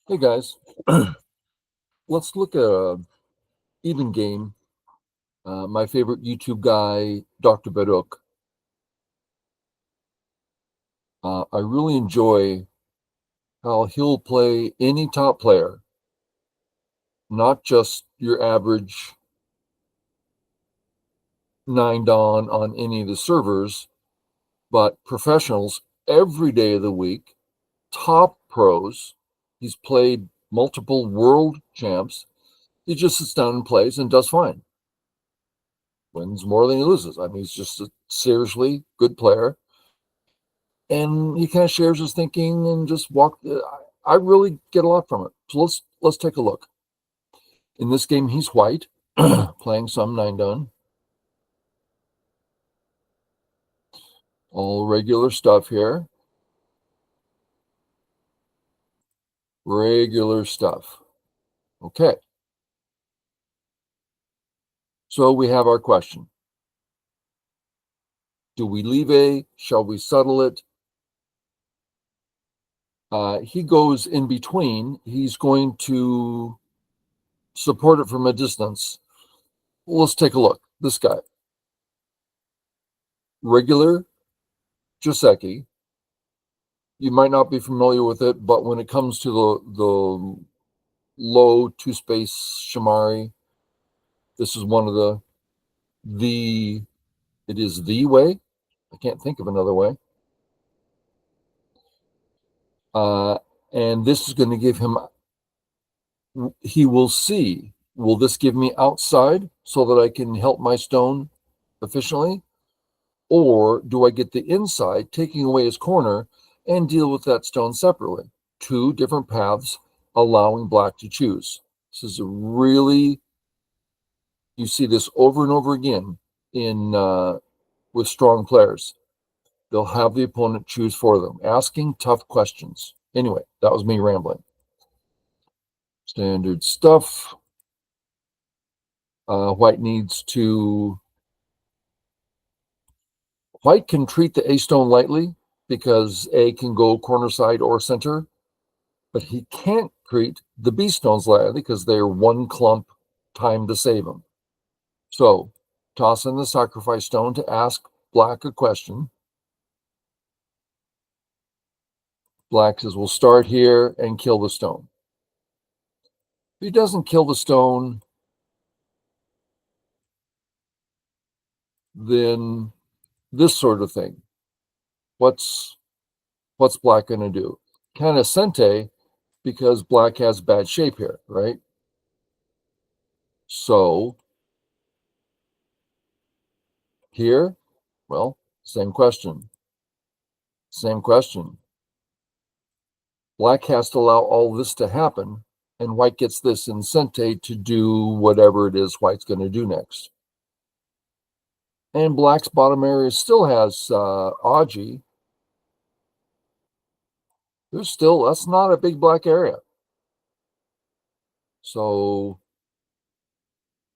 Hey guys, let's look at a even game. My favorite YouTube guy, Dr. Baduk. I really enjoy how he'll play any top player, not just your average 9 dawn on any of the servers, but professionals every day of the week, top pros. He's played multiple world champs. He just sits down and plays and does fine. Wins more than he loses. I mean, he's just a seriously good player, and he kind of shares his thinking and just walk. I really get a lot from it. So let's take a look. In this game, he's white, playing some 9 done, all regular stuff here, regular stuff. Okay, so we have our question: do we leave A? Shall we settle it? He goes in between. He's going to support it from a distance. Let's take a look. This guy, regular Joseki. You might not be familiar with it, but when it comes to the low two space Shamari, this is one of the it is the way. I can't think of another way. Uh, and this is going to give him. He will see. Will this give me outside so that I can help my stone efficiently, or do I get the inside, taking away his corner, and deal with that stone separately? Two different paths, allowing black to choose. This is a really, you see this over and over again in with strong players. They'll have the opponent choose for them, asking tough questions. Anyway, that was me rambling. Standard stuff. White needs to. White can treat the A stone lightly because A can go corner side or center, but he can't treat the B stones lightly because they're one clump time to save them. So toss in the sacrifice stone to ask black a question. Black says, we'll start here and kill the stone. If he doesn't kill the stone, then this sort of thing. What's black going to do? Kind of sente, because black has bad shape here, right? So here, well, same question. Same question. Black has to allow all this to happen, and white gets this in sente to do whatever it is white's going to do next. And black's bottom area still has Aji. There's still, that's not a big black area. So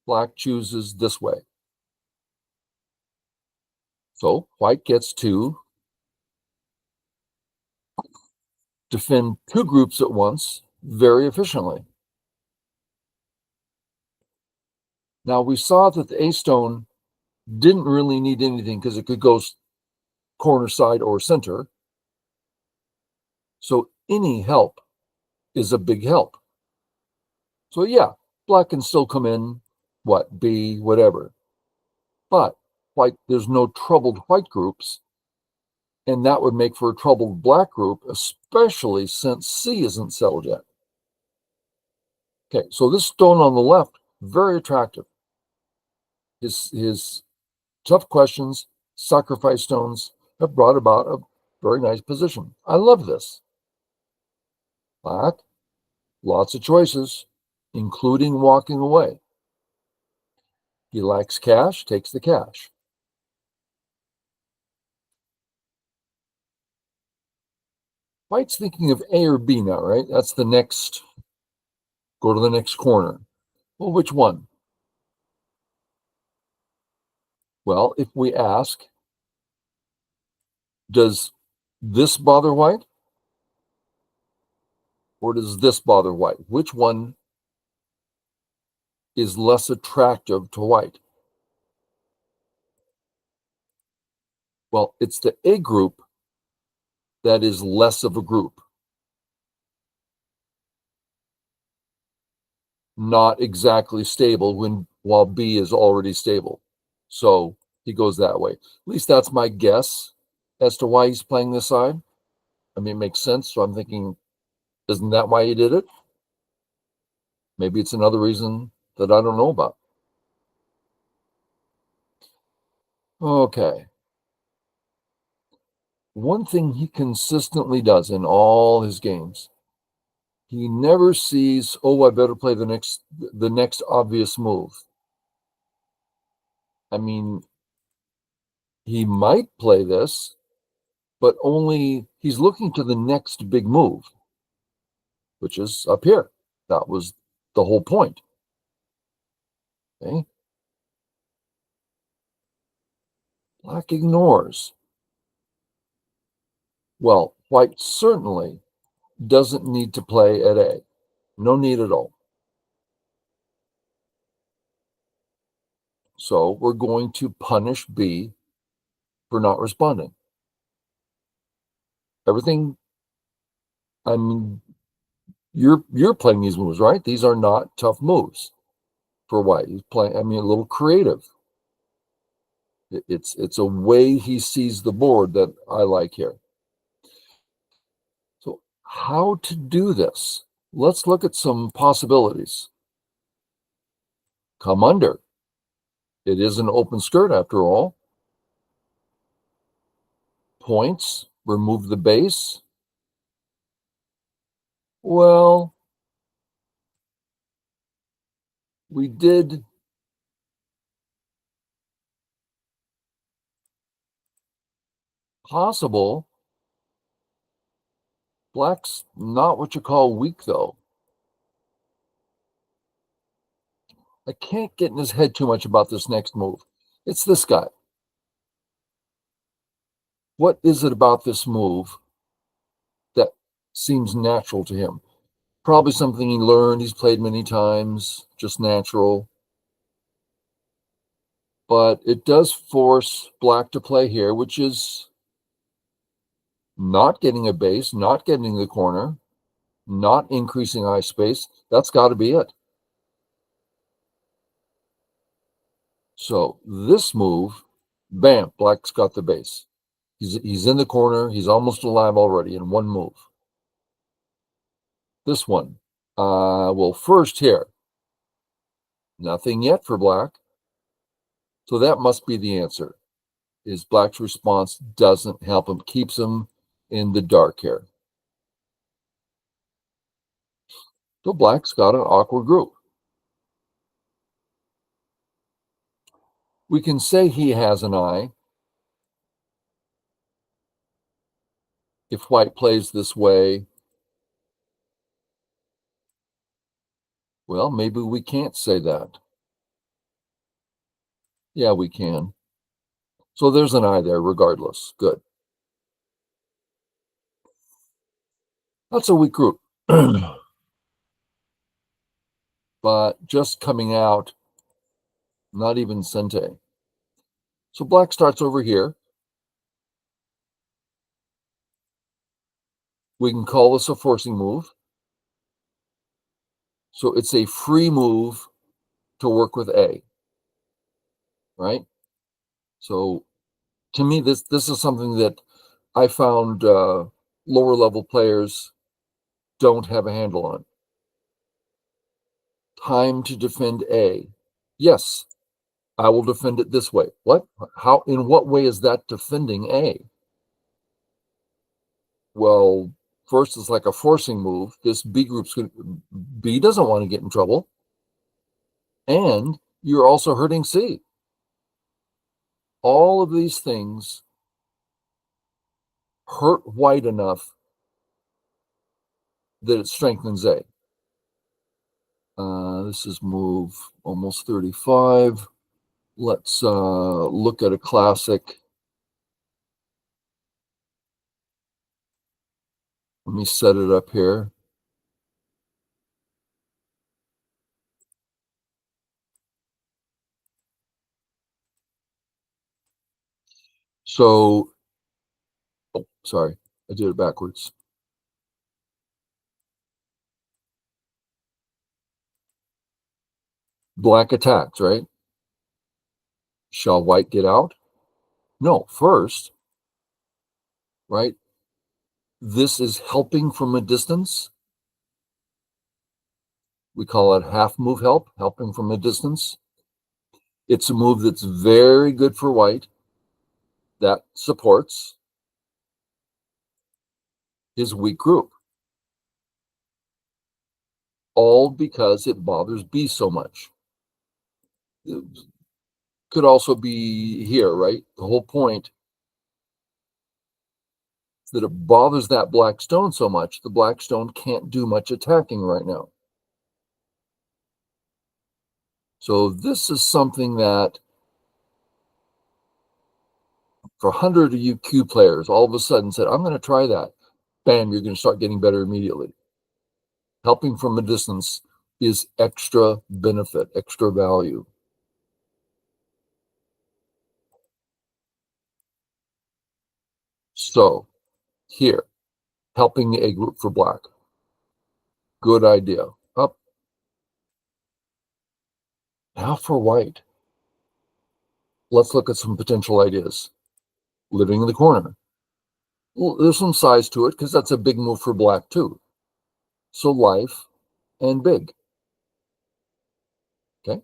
black chooses this way. So white gets to defend two groups at once very efficiently. Now we saw that the A stone didn't really need anything because it could go corner side or center. So any help is a big help. So yeah, black can still come in, what, B, whatever. But white, there's no troubled white groups, and that would make for a troubled black group, especially since C isn't settled yet. Okay, so this stone on the left, very attractive. His tough questions, sacrifice stones, have brought about a very nice position. I love this. Black, lots of choices, including walking away. He lacks cash, takes the cash. White's thinking of A or B now, right? That's the next, go to the next corner. Well, which one? Well, if we ask, does this bother white? or does this bother white? Which one is less attractive to white? Well, it's the A group that is less of a group, not exactly stable while B is already stable. So he goes that way. At least that's my guess as to why he's playing this side. I mean, it makes sense. So I'm thinking, isn't that why he did it? Maybe it's another reason that I don't know about. Okay. One thing he consistently does in all his games, he never sees, oh, I better play the next obvious move. I mean, he might play this, but only he's looking to the next big move, which is up here. That was the whole point. Okay. Black ignores. Well, white certainly doesn't need to play at A. No need at all. So we're going to punish B for not responding. Everything, I mean, you're playing these moves, right? These are not tough moves for white. He's playing, I mean, a little creative. It's a way he sees the board that I like here. So how to do this? Let's look at some possibilities. Come under. It is an open skirt after all. Points, remove the base. Well, we did possible. Black's not what you call weak, though. I can't get in his head too much about this next move. It's this guy. What is it about this move that seems natural to him? Probably something he learned. He's played many times, just natural. But it does force Black to play here, which is not getting a base, not getting the corner, not increasing eye space. That's got to be it. So this move, bam, Black's got the base. He's in the corner. He's almost alive already in one move. This one, well, first here, nothing yet for Black. So that must be the answer, is Black's response doesn't help him, keeps him in the dark here. So Black's got an awkward group. We can say he has an eye if White plays this way. Well, maybe we can't say that. Yeah, we can. So there's an eye there regardless. Good. That's a weak group. But just coming out, not even Sente. So Black starts over here. We can call this a forcing move. So it's a free move to work with A, right? So to me, this is something that I found lower level players don't have a handle on. Time to defend A. Yes, I will defend it this way. What? How? In what way is that defending A? Well, first it's like a forcing move. This B doesn't want to get in trouble, and you're also hurting C. All of these things hurt White enough that it strengthens A. This is move almost 35. Let's look at a classic. Let me set it up here. So, oh, sorry, I did it backwards. Black attacks, right? Shall white get out? No, first, right? This is helping from a distance. We call it half move help, helping from a distance. It's a move that's very good for white that supports his weak group, all because it bothers B so much. It could also be here, right? The whole point is that it bothers that black stone so much, the black stone can't do much attacking right now. So this is something that for 100 of you Q players, all of a sudden said, I'm going to try that. Bam, you're going to start getting better immediately. Helping from a distance is extra benefit, extra value. So here, helping the A group for black. Good idea. Up. Now for white. Let's look at some potential ideas. Living in the corner. Well, there's some size to it because that's a big move for black too. So life and big. Okay.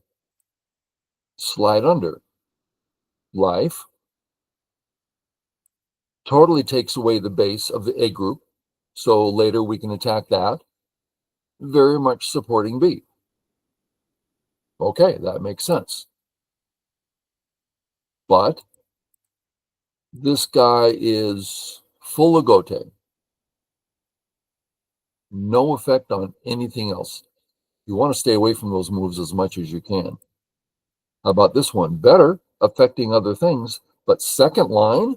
Slide under. Life. Totally takes away the base of the A group. So later we can attack that. Very much supporting B. Okay, that makes sense. But this guy is full of gote. No effect on anything else. You want to stay away from those moves as much as you can. How about this one? Better, affecting other things, but second line?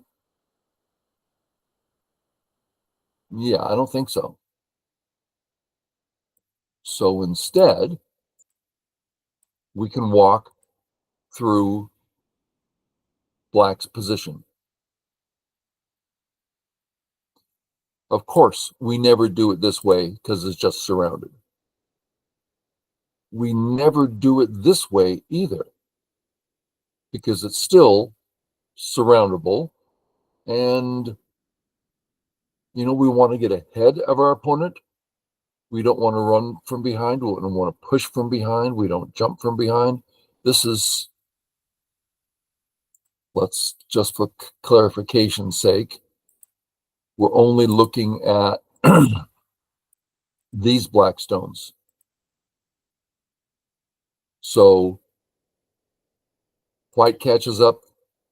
Yeah, I don't think so. So instead, we can walk through black's position. Of course, we never do it this way because it's just surrounded. We never do it this way either because it's still surroundable. And, we want to get ahead of our opponent. We don't want to run from behind. We don't want to push from behind. We don't jump from behind. This is, let's just for clarification's sake, we're only looking at these black stones. So white catches up,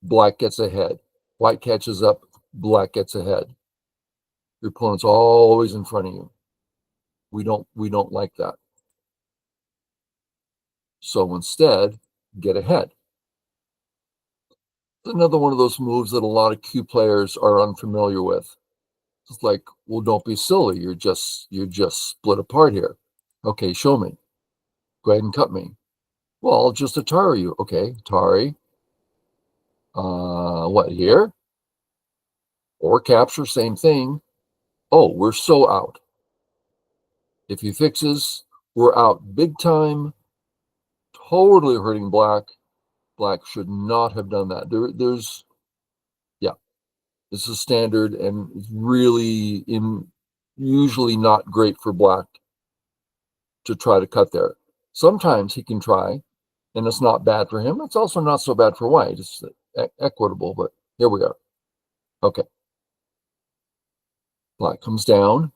black gets ahead. White catches up, black gets ahead. Your opponent's always in front of you. We don't like that. So instead, get ahead. It's another one of those moves that a lot of Q players are unfamiliar with. It's like, well, don't be silly. You're just split apart here. Okay, show me. Go ahead and cut me. Well, I'll just Atari you. Okay, Atari. What here? Or capture, same thing. Oh, we're so out. If he fixes, we're out big time. Totally hurting black. Black should not have done that. Yeah, this is standard and really usually not great for black to try to cut there. Sometimes he can try, and it's not bad for him. It's also not so bad for white. It's equitable, but here we are. Okay. Black comes down.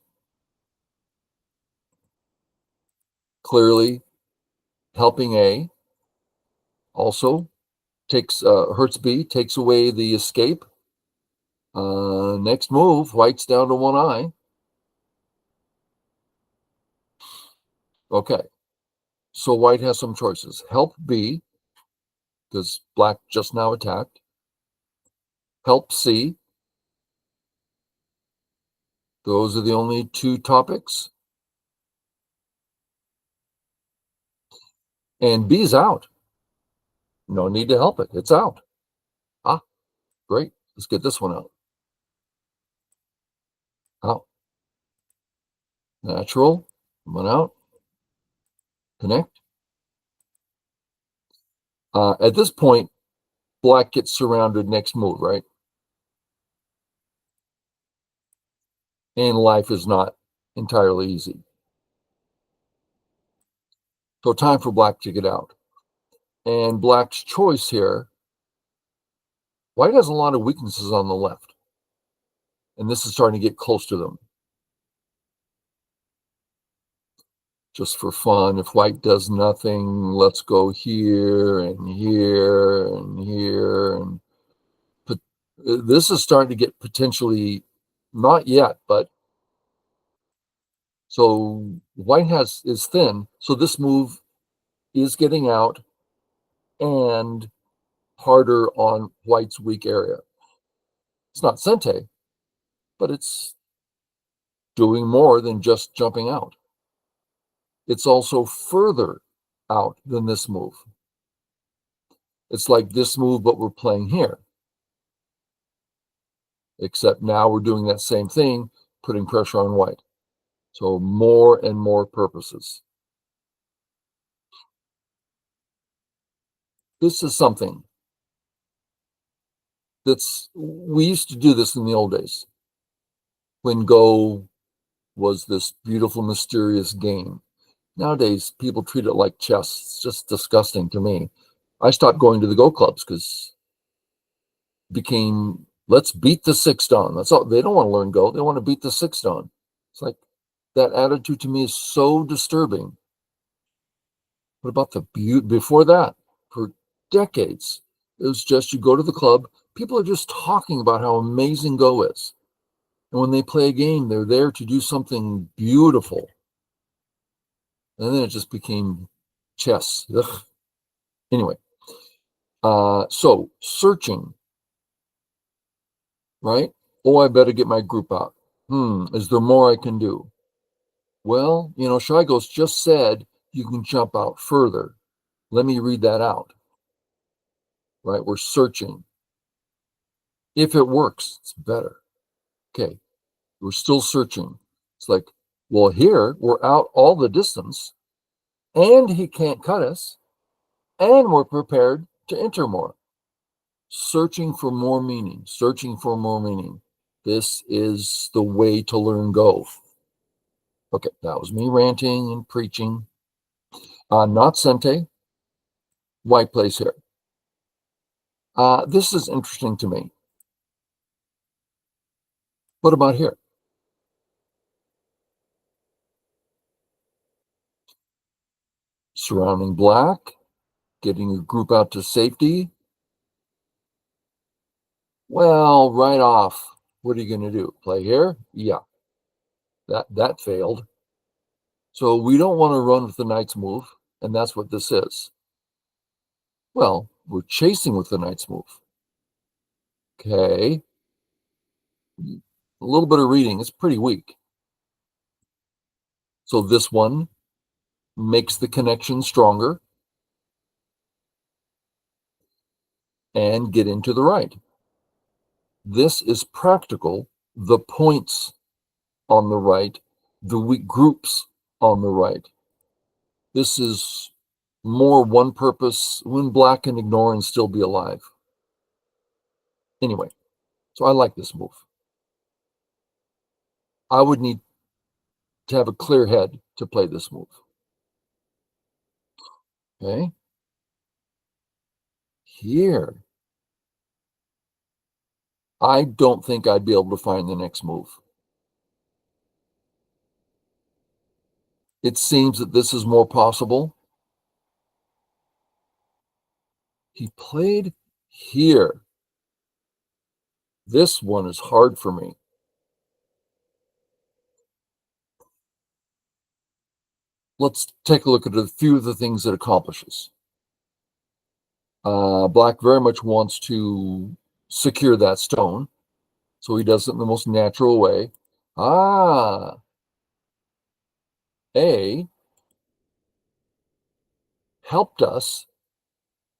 Clearly helping A. Also hurts B, takes away the escape. Next move, white's down to one eye. Okay. So white has some choices. Help B, because black just now attacked. Help C. Those are the only two topics. And B's out. No need to help it. It's out. Ah, great. Let's get this one out. Out. Natural. One out. Connect. At this point, black gets surrounded next move, right? And life is not entirely easy. So time for black to get out. And black's choice here, white has a lot of weaknesses on the left. And this is starting to get close to them. Just for fun, if white does nothing, let's go here and here and here. And this is starting to get potentially, not yet, but so white is thin. So this move is getting out and harder on white's weak area. It's not sente, but it's doing more than just jumping out. It's also further out than this move. It's like this move, but we're playing here. Except now we're doing that same thing, putting pressure on white. So more and more purposes. This is something we used to do this in the old days when Go was this beautiful, mysterious game. Nowadays, people treat it like chess. It's just disgusting to me. I stopped going to the Go clubs because it became, let's beat the six Dawn. That's all. They don't want to learn Go. They want to beat the six Dawn. It's like that attitude to me is so disturbing. What about the beauty? Before that, for decades, it was just you go to the club, people are just talking about how amazing Go is. And when they play a game, they're there to do something beautiful. And then it just became chess. Ugh. Anyway, so searching, right? Oh, I better get my group out. Is there more I can do? Well, Shygost just said you can jump out further. Let me read that out, right? We're searching. If it works, it's better. Okay, we're still searching. It's like, well, here we're out all the distance, and he can't cut us, and we're prepared to enter more. Searching for more meaning, searching for more meaning. This is the way to learn Go. Okay, that was me ranting and preaching. Not sente. White plays here. This is interesting to me. What about here? Surrounding black, getting your group out to safety. Well, right off, what are you going to do? Play here? Yeah, that failed. So we don't want to run with the knight's move, and that's what this is. Well, we're chasing with the knight's move. Okay. A little bit of reading. It's pretty weak. So this one makes the connection stronger and get into the right. This is practical. The points on the right, the weak groups on the right. This is more one purpose, when black can ignore and still be alive. Anyway, so I like this move. I would need to have a clear head to play this move. Okay. Here, I don't think I'd be able to find the next move. It seems that this is more possible. He played here. This one is hard for me. Let's take a look at a few of the things it accomplishes. Black very much wants to secure that stone, so he does it in the most natural way. A helped us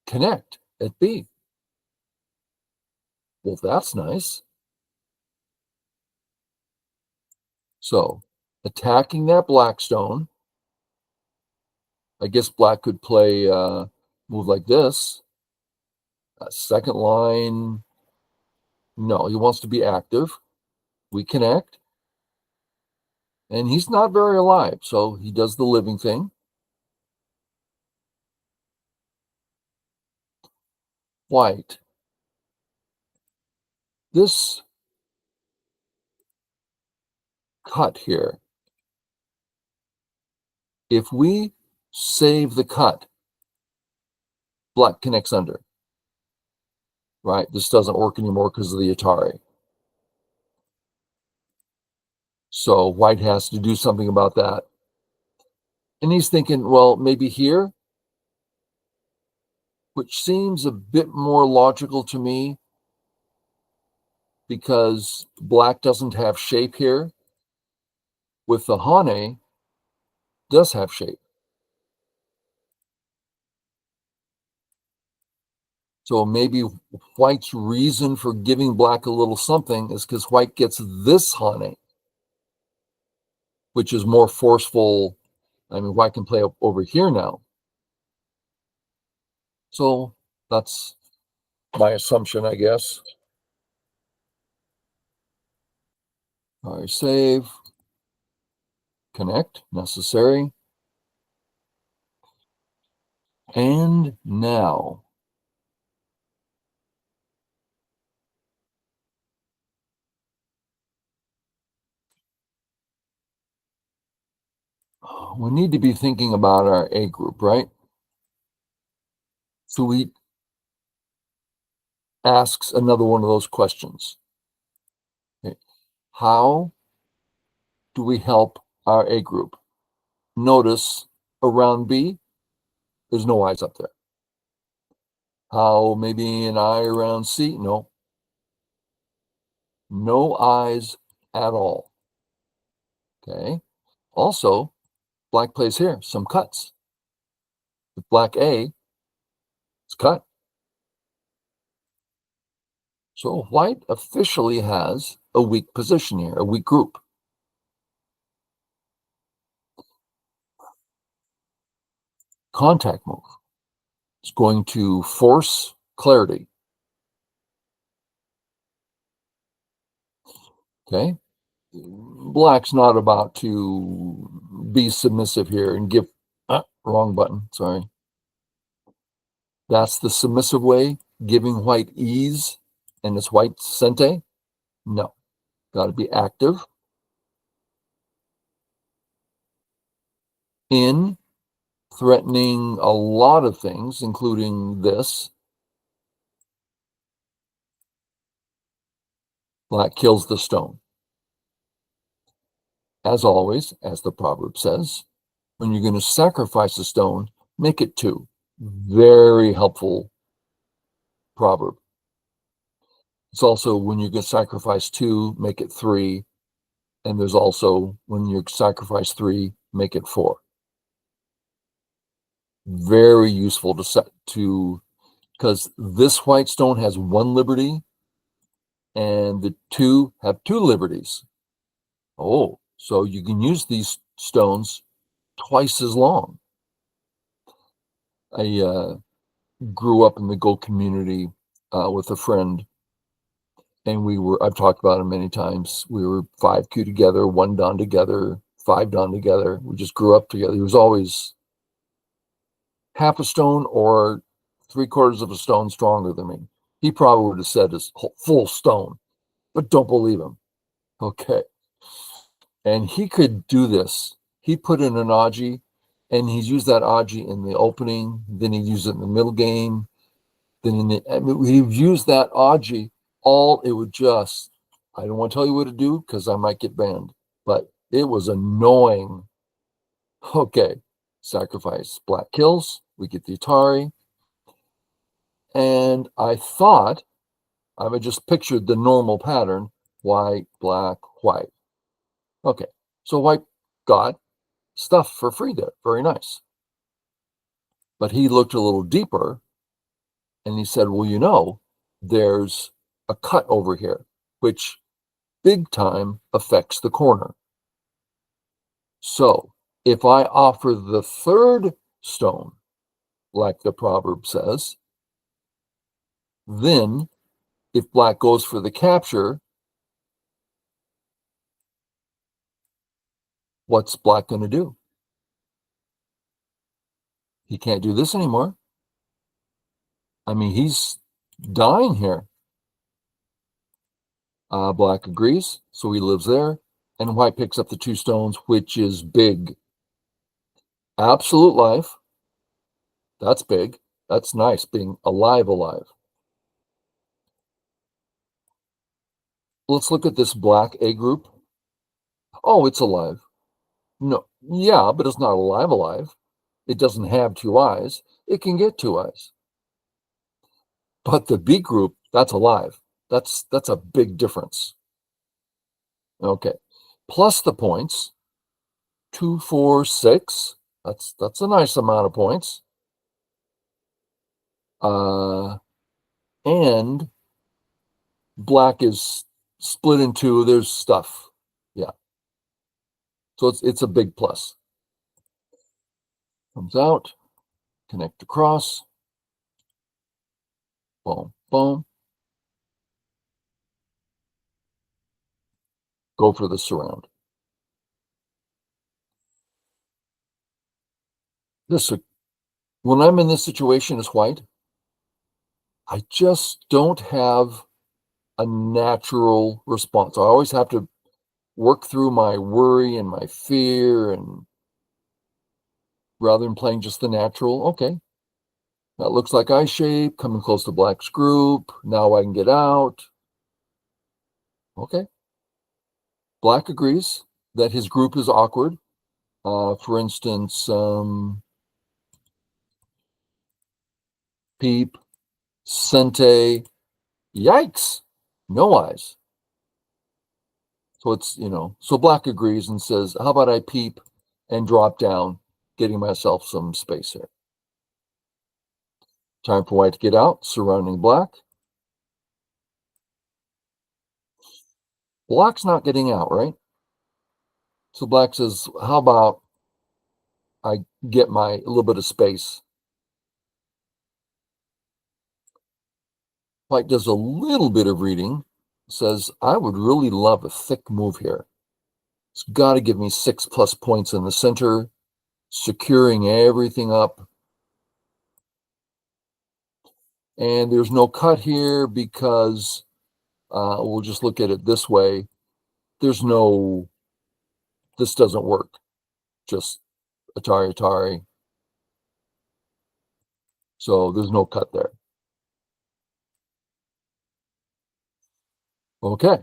connect at B. Well, that's nice. So attacking that black stone, I guess black could play move like this. Second line, no, he wants to be active. We connect. And he's not very alive, so he does the living thing. White. This cut here, if we save the cut, black connects under. Right? This doesn't work anymore because of the Atari. So white has to do something about that. And he's thinking, well, maybe here, which seems a bit more logical to me because black doesn't have shape here. With the Hane, does have shape. So maybe white's reason for giving black a little something is because white gets this Hane, which is more forceful. I mean, white can play up over here now. So that's my assumption, I guess. All right, save, connect, necessary. And now, we need to be thinking about our A group, right? So we asks another one of those questions. Okay. How do we help our A group? Notice around B, there's no eyes up there. How maybe an eye around C? No. No eyes at all. Okay. Also, black plays here, some cuts. With black A, it's cut. So white officially has a weak position here, a weak group. Contact move. It's going to force clarity. Okay. Black's not about to be submissive here and give, wrong button, sorry. That's the submissive way, giving white ease, and it's white sente. No, got to be active. In threatening a lot of things, including this. Black kills the stone. As always, as the proverb says, when you're going to sacrifice a stone, make it two. Very helpful proverb. It's also when you can sacrifice two, make it three. And there's also when you sacrifice three, make it four. Very useful to set to, because this white stone has one liberty and the two have two liberties. Oh, so you can use these stones twice as long. I grew up in the Go community with a friend, and I've talked about it many times. We were 5Q together, 1 Dan together, 5 Dan together. We just grew up together. He was always half a stone or 3/4 of a stone stronger than me. He probably would have said his full stone, but don't believe him. Okay. And he could do this. He put in an Aji, and he's used that Aji in the opening. Then he'd use it in the middle game. Then he'd use that Aji it would just, I don't want to tell you what to do because I might get banned, but it was annoying. Okay, sacrifice. Black kills. We get the Atari. And I thought, I just pictured the normal pattern, white, black, white. Okay, so white got stuff for free there. Very nice. But he looked a little deeper and he said, well, there's a cut over here, which big time affects the corner. So if I offer the third stone, like the proverb says, then if black goes for the capture, what's black going to do? He can't do this anymore. I mean, he's dying here. Black agrees, so he lives there. And white picks up the 2 stones, which is big. Absolute life. That's big. That's nice, being alive. Let's look at this black A group. Oh, it's alive. No, yeah, but it's not alive. It doesn't have 2 eyes. It can get 2 eyes. But the B group, that's alive. That's a big difference. Okay. Plus the points, 2, 4, 6. That's a nice amount of points. And black is split in 2. There's stuff. Yeah. So it's a big plus. Comes out, connect across. Boom, boom. Go for the surround. When I'm in this situation as white, I just don't have a natural response. I always have to work through my worry and my fear, and rather than playing just the natural, okay, that looks like eye shape, coming close to black's group. Now I can get out. Okay. Black agrees that his group is awkward. For instance, peep, sente, yikes, no eyes. So it's, so black agrees and says, how about I peep and drop down, getting myself some space here. Time for white to get out, surrounding black. Black's not getting out, right? So black says, how about I get a little bit of space. White does a little bit of reading, says, I would really love a thick move here. It's got to give me 6+ points in the center, securing everything up. And there's no cut here because we'll just look at it this way. This doesn't work. Just Atari. So there's no cut there. Okay.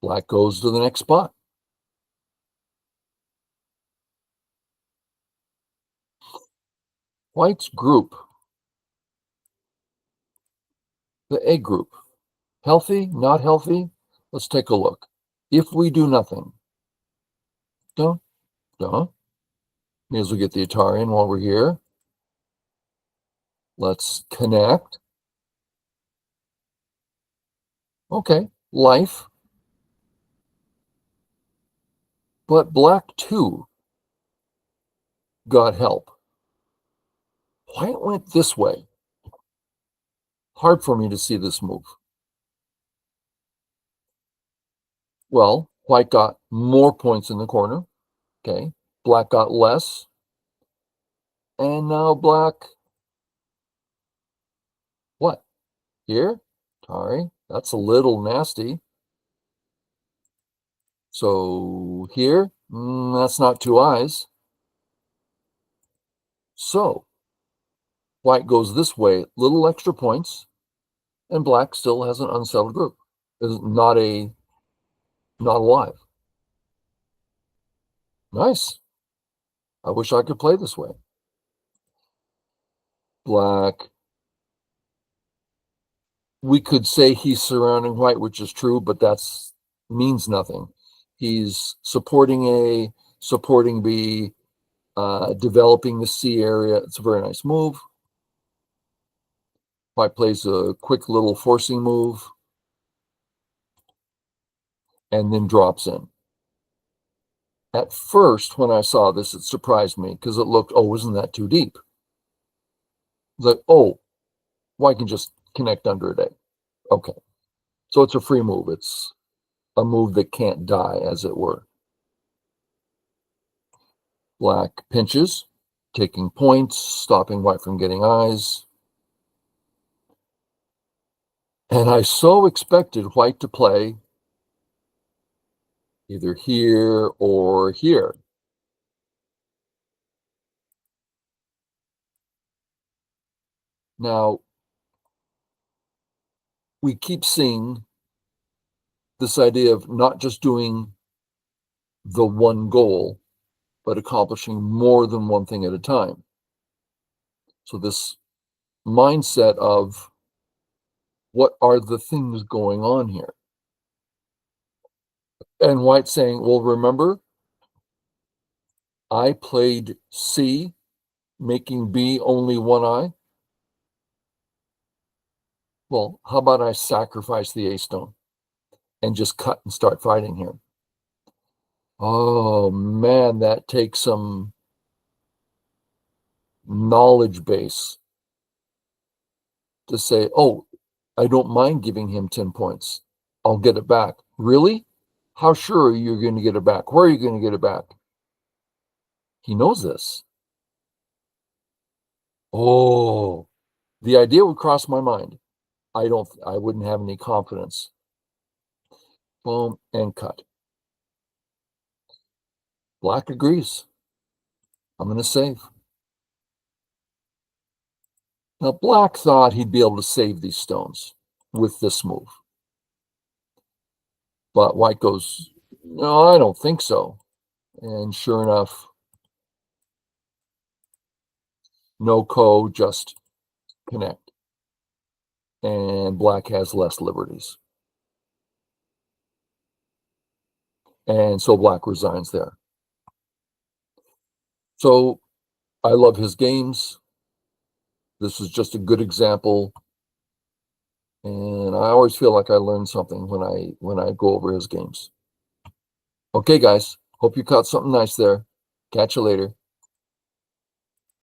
Black goes to the next spot. White's group, the A group, healthy, not healthy? Let's take a look. If we do nothing, may as well get the Atari in while we're here. Let's connect. Okay, life. But black too got help. White went this way. Hard for me to see this move. Well, white got more points in the corner. Okay, black got less. And now black, what? Here? Sorry, that's a little nasty. So here, that's not 2 eyes. So white goes this way, little extra points, and black still has an unsettled group. Is not alive. Nice. I wish I could play this way. Black. We could say he's surrounding white, which is true, but that's means nothing. He's supporting A, supporting B, developing the C area. It's a very nice move. White plays a quick little forcing move and then drops in. At first, when I saw this, it surprised me because it looked, oh, isn't that too deep? It's like, oh, white can just connect under it. Okay. So it's a free move. It's a move that can't die, as it were. Black pinches, taking points, stopping white from getting eyes. And I so expected white to play either here or here. Now, we keep seeing this idea of not just doing the one goal, but accomplishing more than one thing at a time. So this mindset of what are the things going on here? And white saying, well, remember, I played C, making B only one eye. Well, how about I sacrifice the A stone and just cut and start fighting here? Oh, man, that takes some knowledge base to say, oh, I don't mind giving him 10 points. I'll get it back. Really? How sure are you going to get it back? Where are you going to get it back? He knows this. Oh, the idea would cross my mind. I wouldn't have any confidence. Boom, and cut. Black agrees. I'm going to save. Now, black thought he'd be able to save these stones with this move. But white goes, no, I don't think so. And sure enough, no co, just connect. And black has less liberties. And so black resigns there. So I love his games. This is just a good example. And I always feel like I learn something when I go over his games. Okay, guys. Hope you caught something nice there. Catch you later.